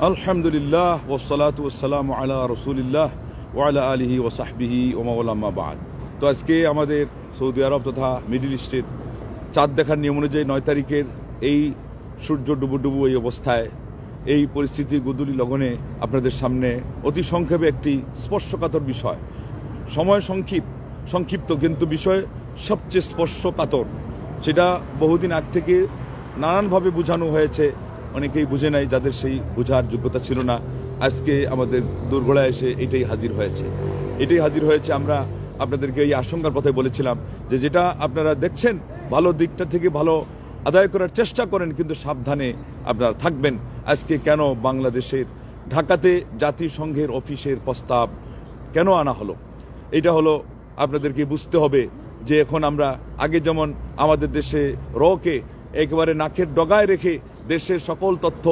আলহামদুলিল্লাহ ওয়াসসালাতু ওয়াসসালামু আলা রাসূলিল্লাহ ওয়া আলা আলিহি ওয়া সাহবিহি ওয়া মাওলা আম্মা বা'দ। তো আজকে আমাদের সৌদি আরব তথা মিডল ইস্টের চাঁদ দেখার নিয়ম অনুযায়ী 9 তারিখের এই সূর্য ডুবু এই অবস্থায় এই পরিস্থিতি গুদুলি লগনে আপনাদের সামনে অতি সংক্ষেপে একটি স্পর্শকাতর বিষয়, সময় সংক্ষিপ্ত কিন্তু বিষয় সবচেয়ে স্পর্শকাতর, সেটা বহুদিন আগ থেকে নানানভাবে বোঝানো হয়েছে, অনেকেই বুঝে নাই, যাদের সেই বোঝার যোগ্যতা ছিল না। আজকে আমাদের দোরগোড়ায় এসে এটাই হাজির হয়েছে। আমরা আপনাদেরকে এই আশঙ্কার কথাই বলেছিলাম যে যেটা আপনারা দেখছেন ভালো দিকটা থেকে ভালো আদায় করার চেষ্টা করেন, কিন্তু সাবধানে আপনারা থাকবেন। আজকে কেন বাংলাদেশের ঢাকাতে জাতিসংঘের অফিসের প্রস্তাব কেন আনা হলো, এটা হলো আপনাদেরকে বুঝতে হবে যে এখন আমরা আগে যেমন আমাদের দেশে রকে একেবারে নাকের ডগায় রেখে দেশের সকল তথ্য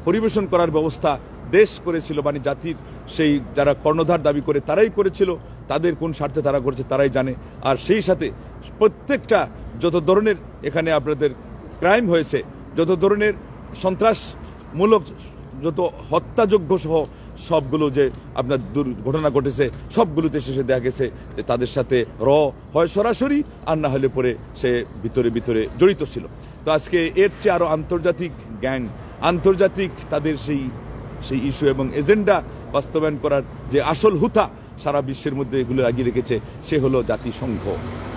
পরিবেশন করার ব্যবস্থা দেশ করেছিল, মানে জাতির সেই যারা কর্ণধার দাবি করে তারাই করেছিল, তাদের কোন স্বার্থে তারা করেছে তারাই জানে। আর সেই সাথে প্রত্যেকটা যত ধরনের এখানে আপনাদের ক্রাইম হয়েছে, যত ধরনের সন্ত্রাসমূলক যত হত্যাযোগ্য সহ সবগুলো যে আপনার দুর্ঘটনা ঘটেছে সবগুলোতে শেষে দেখা গেছে যে তাদের সাথে হয় সরাসরি আর না হলে পরে সে ভিতরে জড়িত ছিল। তো আজকে এর চেয়ে আরো আন্তর্জাতিক গ্যাং, আন্তর্জাতিক তাদের সেই ইস্যু এবং এজেন্ডা বাস্তবায়ন করার যে আসল হুতা সারা বিশ্বের মধ্যে এগুলো লাগিয়ে রেখেছে, সে হলো জাতিসংঘ।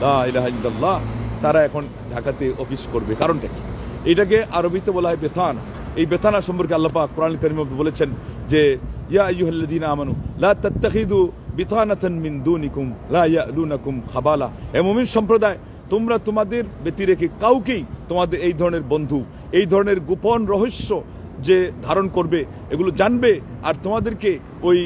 লা ইলাহা ইল্লাল্লাহ। তারা এখন ঢাকাতে অফিস করবে, কারণটা কি? এটাকে আরবিতে বলা হয় বেতানা। এই বেতানা সম্পর্কে আল্লাহ পাক কোরআনুল কারীমে বলেছেন যে ইয়া আইয়ুহাল্লাযীনা আমানু লা তাত্তাখিযু বিতানাতান মিন দুনিকুম লা ইয়ালুনাকুম খাবালা। হে মুমিন সম্প্রদায়, তোমরা তোমাদের ব্যতি রেখে কাউকেই তোমাদের এই ধরনের বন্ধু, এই ধরনের গোপন রহস্য যে ধারণ করবে এগুলো জানবে আর তোমাদেরকে ওই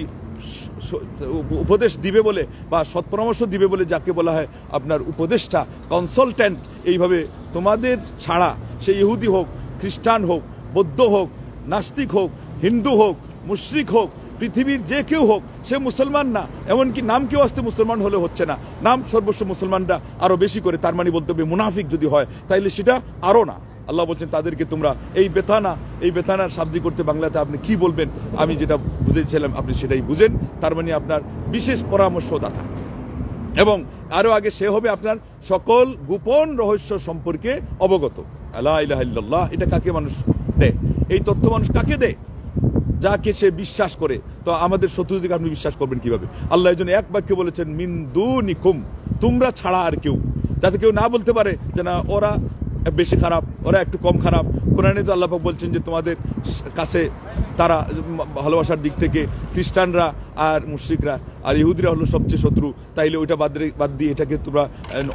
উপদেশ দিবে বলে বা সৎপরামর্শ দিবে বলে যাকে বলা হয় আপনার উপদেষ্টা, কনসালট্যান্ট, এইভাবে তোমাদের ছাড়া সে ইহুদি হোক, খ্রিস্টান হোক, বৌদ্ধ হোক, নাস্তিক হোক, হিন্দু হোক, মুশরিক হোক, পৃথিবীর যে কেউ হোক, সে মুসলমান না, এমনকি নাম কেউ আসতে মুসলমান হলে হচ্ছে না, নাম সর্বস্ব মুসলমানরা আরো বেশি করে, তার মানে বলতে হবে মুনাফিক যদি হয় তাইলে সেটা আরো না। আল্লাহ বলছেন তাদেরকে তোমরা এই বেতানার শাব্দিক করতে বাংলাতে আপনি কি বলবেন, আমি যেটা বুঝেছিলাম আপনি সেটাই বুঝেন, তার মানে আপনার বিশেষ পরামর্শদাতা। এবং আরো আগে সে হবে আপনার সকল গোপন রহস্য সম্পর্কে অবগত। লা ইলাহা ইল্লাল্লাহ। এটা কাকে মানুষ দেয়? এই তথ্য মানুষ কাকে দেয়? যাকে সে বিশ্বাস করে। তো আমাদের শত্রুদিকে আপনি বিশ্বাস করবেন কিভাবে? আল্লাহ এই জন্য এক বাক্যে বলেছেন মিন দুনিকুম, তোমরা ছাড়া আর কেউ, যাতে কেউ না বলতে পারে যে না ওরা বেশি খারাপ, ওরা একটু কম খারাপ। কোরআনে তো আল্লাহ পাক বলছেন যে তোমাদের কাছে তারা ভালোবাসার দিক থেকে খ্রিস্টানরা আর মুশরিকরা আর ইহুদিরা হলো সবচেয়ে শত্রু, তাইলে ওইটা বাদ দিয়ে এটাকে তোমরা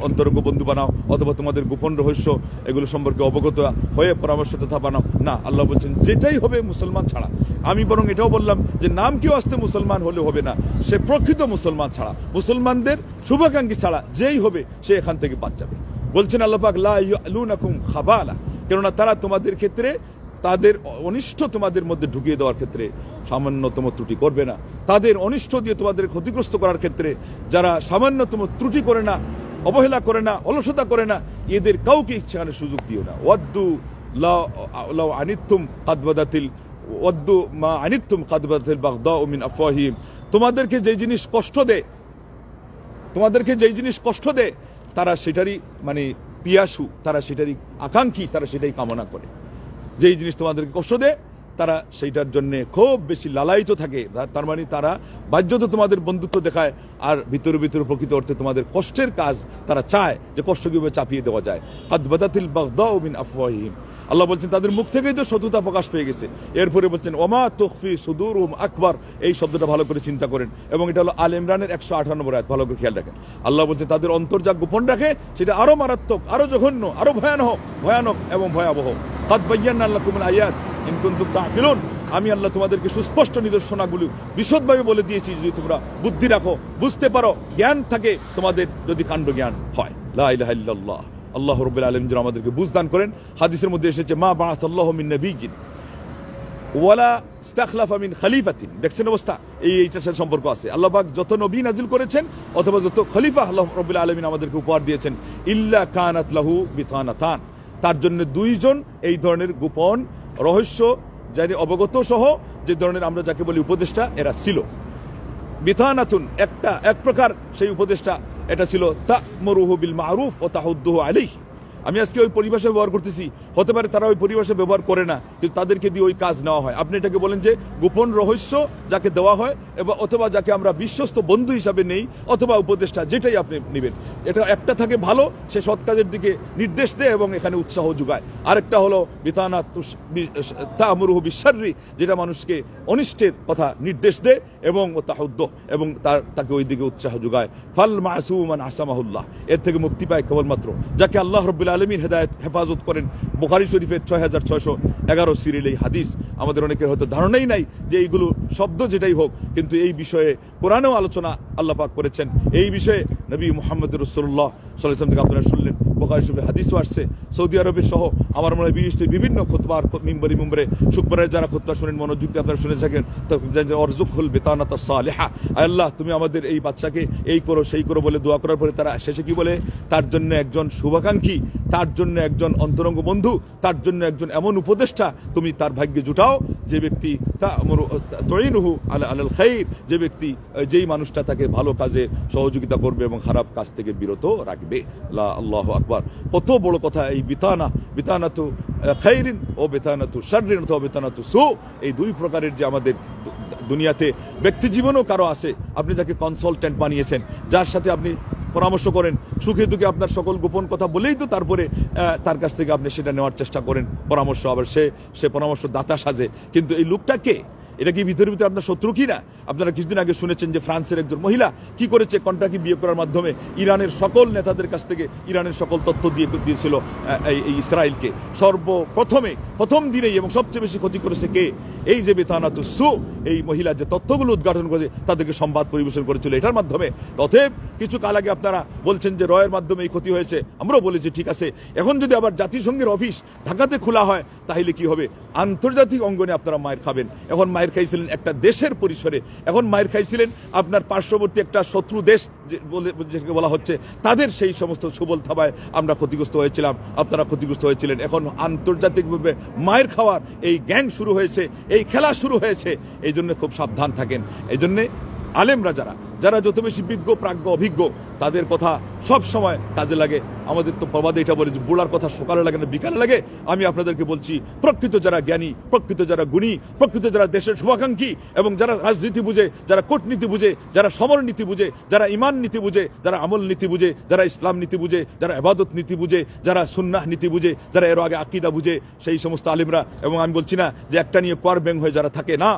অন্তরঙ্গ বন্ধু বানাও, অথবা তোমাদের গোপন রহস্য এগুলো সম্পর্কে অবগত হয়ে পরামর্শ তথা বানাও। না, আল্লাহ বলছেন যেটাই হবে মুসলমান ছাড়া। আমি বরং এটাও বললাম যে নাম কেউ আসতে মুসলমান হলে হবে না, সে প্রকৃত মুসলমান ছাড়া, মুসলমানদের শুভাকাঙ্ক্ষী ছাড়া যেই হবে সে এখান থেকে বাদ যাবে। বলছেন আল্লাহ পাক লা ইয়ালুনাকুম খাবালা, কেননা তারা তোমাদের ক্ষেত্রে তাদের অনিষ্ট তোমাদের মধ্যে ঢুকিয়ে দেওয়ার ক্ষেত্রে সামান্যতম ত্রুটি করবে না। তাদের অনিষ্ট দিয়ে তোমাদের ক্ষতিগ্রস্ত করার ক্ষেত্রে যারা সামান্যতম ত্রুটি করে না, অবহেলা করে না, অলসতা করে না, এদের কাউকে সেখানে সুযোগ দিও না। ওয়াদ্দু লাউ আনিতুম কাদ বাদাতিল ওয়াদ্দু মা আনিতুম কাদ বাদাতিল বাগদাউ মিন আফওয়াহিম। তোমাদেরকে যেই জিনিস কষ্ট দেয় তারা সেটারই মানে পিয়াসু, তারা সেটারই আকাঙ্ক্ষী, তারা সেটাই কামনা করে। যেই জিনিস তোমাদেরকে কষ্ট দেয় তারা সেইটার জন্য খুব বেশি লালায়িত থাকে, তার মানে তারা বাহ্যত তোমাদের বন্ধুত্ব দেখায় আর ভিতরে প্রকৃত অর্থে তোমাদের কষ্টের কাজ তারা চায় যে কষ্ট কিভাবে চাপিয়ে দেওয়া যায়। কাদ বাদাতিল বাগদাউ মিন আফওয়াহিম। আল্লাহ বলছেন তাদের মুখ থেকেই তো শত্রুতা প্রকাশ পেয়ে গেছে। এরপরে বলছেন ওমা তুখফি সুদুরুহুম আকবার। এই শব্দটা ভালো করে চিন্তা করেন, এবং এটা হলো আল ইমরানের 158 নম্বর আয়াত, ভালো করে খেয়াল রাখেন। আল্লাহ বলছেন তাদের অন্তর যা গোপন রাখে সেটা আরো মারাত্মক, আরো জঘন্য, আরো ভয়ানক এবং ভয়াবহ। কাদ বায়্যানা লাকুমুল আয়াত ইন কুনতুম তা'কিলুন। আমি আল্লাহ তোমাদেরকে সুস্পষ্ট নিদর্শনাগুলো বিশদভাবে বলে দিয়েছি, যদি তোমরা বুদ্ধি রাখো, বুঝতে পারো, জ্ঞান থাকে তোমাদের, যদি কাণ্ড জ্ঞান হয়। লা ইলাহা ইল্লাল্লাহ। আল্লাহ রাব্বুল আলামিন যেন আমাদেরকে বুঝদান করেন। হাদিসের মধ্যে এসেছে মা বাআসাল্লাহু মিন নাবিয়্যিন ওয়ালা ইস্তাখলাফা মিন খলিফাতিন। দেখছেন অবস্থা, এইটার সাথে সম্পর্ক আছে। আল্লাহ পাক যত নবী নাজিল করেছেন অথবা যত খলিফা আল্লাহ রাব্বুল আলামিন আমাদেরকে উপহার দিয়েছেন, ইল্লা কানাত লাহু বিতানাতান, তার জন্য দুইজন এই ধরনের গোপন রহস্য যারা অবগত সহ যে ধরনের আমরা যাকে বলি উপদেষ্টা এরা ছিল। বিতানাতুন এক প্রকার সেই উপদেষ্টা এটা ছিল তা'মুরুহু বিল মা'রুফ ওয়া তাহুদ্দুহু আলাইহি। আমি আজকে ওই পরিভাষা ব্যবহার করতেছি, হতে পারে তারা ওই পরিভাষা ব্যবহার করে না, কিন্তু তাদেরকে দিয়ে ওই কাজ নেওয়া হয়। আপনি এটাকে বলেন যে গোপন রহস্য যাকে দেওয়া হয় এবং অথবা যাকে আমরা বিশ্বস্ত বন্ধু হিসাবে নেই অথবা উপদেষ্টা, যেটাই আপনি নেবেন। এটা একটা থাকে ভালো, সে সৎ কাজের দিকে নির্দেশ দেয় এবং এখানে উৎসাহ যোগায়। আরেকটা হলো তা'মুরুহু বিশ-শাররি, যেটা মানুষকে অনিষ্টের কথা নির্দেশ দেয় এবং তাহুদ্দুহ এবং তাকে ওই দিকে উৎসাহ যোগায়। ফাল মাসুম মান আসামাহুল্লাহ, এর থেকে মুক্তি পায় কেবলমাত্র যাকে আল্লাহ রাব্বুল আলামিন হেফাজত করেন। বুখারী শরীফের 6611 সিরিয়াল এই হাদিস। আমাদের অনেকের হয়তো ধারণাই নাই যে এইগুলো শব্দ যেটাই হোক, কিন্তু এই বিষয়ে কোরআনেও আলোচনা আল্লাহ পাক করেছেন। এই বিষয়ে নবী মুহাম্মদ রাসূলুল্লাহ সাল্লাল্লাহু আলাইহি ওয়াসাল্লাম থেকে আপনারা শুনলেন, বুখারী শরীফের হাদিসও আসছে। সৌদি আরবের সহ আমার মনে হয় বিভিন্ন খুতবার মিম্বরে শুক্রবারে যারা খুতবা শুনেন মনোযোগ দিয়ে আপনারা শুনে থাকেন, অরজুকুল বিতানাতাস সালিহা, আল্লাহ তুমি আমাদের এই বাচ্চাকে এই করো সেই করো বলে দোয়া করার পরে তারা শেষে কি বলে? তার জন্য একজন শুভাকাঙ্ক্ষী, তার জন্য একজন অন্তরঙ্গ বন্ধু, তার জন্য একজন এমন উপদেষ্টা তুমি তার ভাগ্যে জুটাও যে ব্যক্তি তুইনুহু আলাল খাইর, যে ব্যক্তি যেই মানুষটা তাকে ভালো কাজে সহযোগিতা করবে এবং খারাপ কাজ থেকে বিরত রাখবে। আল্লাহু আকবার, কত বড় কথা এই বিতানাতু খাইরিন ও বিতানাতু শাররিন অথবা বিতানাতু সু, এই দুই প্রকারের যে আমাদের দুনিয়াতে ব্যক্তি জীবনও কারো আছে। আপনি যাকে কনসালটেন্ট বানিয়েছেন, যার সাথে আপনি পরামর্শ করেন, সুখে দুঃখে আপনার সকল গোপন কথা বলেই তো তারপরে তার কাছ থেকে আপনি সেটা নেওয়ার চেষ্টা করেন পরামর্শ, আবার সে পরামর্শ দাতা সাজে। কিন্তু এই লোকটা কে? এটা কি ভিতরে ভিতরে আপনার শত্রু কিনা? আপনারা কিছুদিন আগে শুনেছেন যে ফ্রান্সের একজন মহিলা কি করেছে, কন্ট্রাক্টি বিয়ে করার মাধ্যমে ইরানের সকল নেতাদের কাছ থেকে ইরানের সকল তথ্য দিয়েছিল এই ইসরায়েলকে। প্রথম দিনেই এবং সবচেয়ে বেশি ক্ষতি করেছে কে? এই যে বিতানাতু সু, এই মহিলা যে তথ্যগুলো উদ্ঘাটন করেছে তাদেরকে সংবাদ পরিবেশন করেছিল এটার মাধ্যমে। অতএব কিছু কাল আগে আপনারা বলছেন যে রয়ের মাধ্যমে এই ক্ষতি হয়েছে, আমরাও বলেছি ঠিক আছে। এখন যদি আবার জাতিসংঘের অফিস ঢাকাতে খোলা হয় তাহলে কি হবে? আন্তর্জাতিক অঙ্গনে আপনারা মায়ের খাবেন। এখন মায়ের খাইছিলেন একটা দেশের পরিসরে, এখন মায়ের খাইছিলেন আপনার পার্শ্ববর্তী একটা শত্রু দেশ যেটাকে বলা হচ্ছে, তাদের সেই সমস্ত সুবল থাবায় আমরা ক্ষতিগ্রস্ত হয়েছিলাম, আপনারা ক্ষতিগ্রস্ত হয়েছিলেন। এখন আন্তর্জাতিকভাবে মায়ের খাওয়ার এই গ্যাং শুরু হয়েছে, এই খেলা শুরু হয়েছে। এই জন্য খুব সাবধান থাকেন। এই জন্যে আলেমরা যারা যত বেশি বিজ্ঞ প্রাজ্ঞ অভিজ্ঞ, তাদের কথা সব সময় কাজে লাগে। আমাদের তো প্রবাদে এটা বলে যে বুড়ার কথা সকালে লাগে না বিকালে লাগে। আমি আপনাদেরকে বলছি, প্রকৃত যারা জ্ঞানী, প্রকৃত যারা গুণী, প্রকৃত যারা দেশের শুভাকাঙ্ক্ষী এবং যারা রাজনীতি বুঝে, যারা কূটনীতি বুঝে, যারা সমর নীতি বুঝে, যারা ইমান নীতি বুঝে, যারা আমল নীতি বুঝে, যারা ইসলাম নীতি বুঝে, যারা ইবাদত নীতি বুঝে, যারা সুন্নাহ নীতি বুঝে, যারা এর আগে আকীদা বুঝে, সেই সমস্ত আলেমরা। এবং আমি বলছি না যে একটা নিয়ে কোয়ার ব্যাং হয়ে যারা থাকে, না,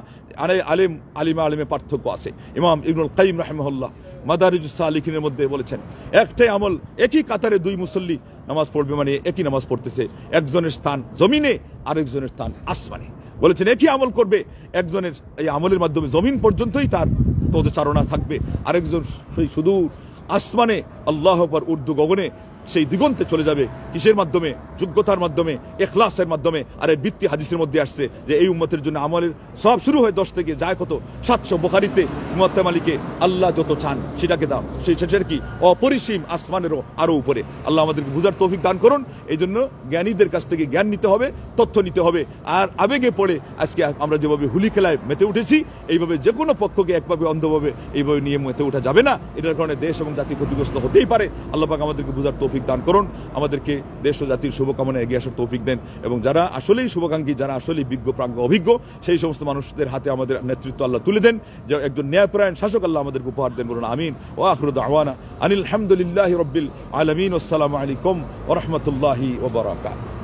আলেমে পার্থক্য আছে। ইমাম ইবনুল কাইয়িম রাহিমাহুল্লাহ মাদারিজুস সালিকিনের মধ্যে বলেছেন, একটাই আমল, একই কাতারে দুই মুসল্লি নামাজ পড়বে, মানে একই নামাজ পড়তেছে, একজনের স্থান জমিনে আরেকজনের স্থান আসমানে। বলেছেন একই আমল করবে, একজনের এই আমলের মাধ্যমে জমিন পর্যন্তই তার পদচারণা থাকবে, আরেকজন সেই সুদূর আসমানে আল্লাহু আকবার উর্দু গগনে সেই দিগন্তে চলে যাবে। কিসের মাধ্যমে? যোগ্যতার মাধ্যমে, ইখলাসের মাধ্যমে। আর এই বৃত্তি হাদিসের মধ্যে আসছে যে এই উম্মতের জন্য আমলের সব শুরু হয় 10 থেকে যায় কত 700। বুখারীতে মুয়াত্তা মালিকে আল্লাহ যত চান সেটাকে দাও, সেটার কি অপরিসীম, আসমানেরও আরো উপরে। আল্লাহ আমাদেরকে বুঝার তৌফিক দান করুন। এই জন্য জ্ঞানীদের কাছ থেকে জ্ঞান নিতে হবে, তথ্য নিতে হবে। আর আবেগে পড়ে আজকে আমরা যেভাবে হুলি খেলায় মেতে উঠেছি, এইভাবে যে কোনো পক্ষকে একভাবে অন্ধভাবে এইভাবে নিয়ে মেতে ওঠা যাবে না। এটার কারণে দেশ এবং জাতি ক্ষতিগ্রস্ত হতেই পারে। আল্লাহ পাক আমাদেরকে বুঝার তৌফিক দান করুন, আমাদেরকে দেশ ও জাতির শুভকামনা এগিয়ে আসার তৌফিক দেন। এবং যারা আসলেই শুভাকাঙ্ক্ষী, যারা আসলেই বিজ্ঞ প্রাজ্ঞ অভিজ্ঞ, সেই সমস্ত মানুষদের হাতে আমাদের নেতৃত্ব আল্লাহ তুলে দেন। যে একজন ন্যায়পরায়ণ শাসক আল্লাহ আমাদেরকে উপহার দেন, বলুন আমিন। ওয়া আখিরু দাওয়ানা আনিল হামদুলিল্লাহি রাব্বিল আলামিন। আসসালামু আলাইকুম ওয়া রাহমাতুল্লাহি ওয়া বারাকাতুহু।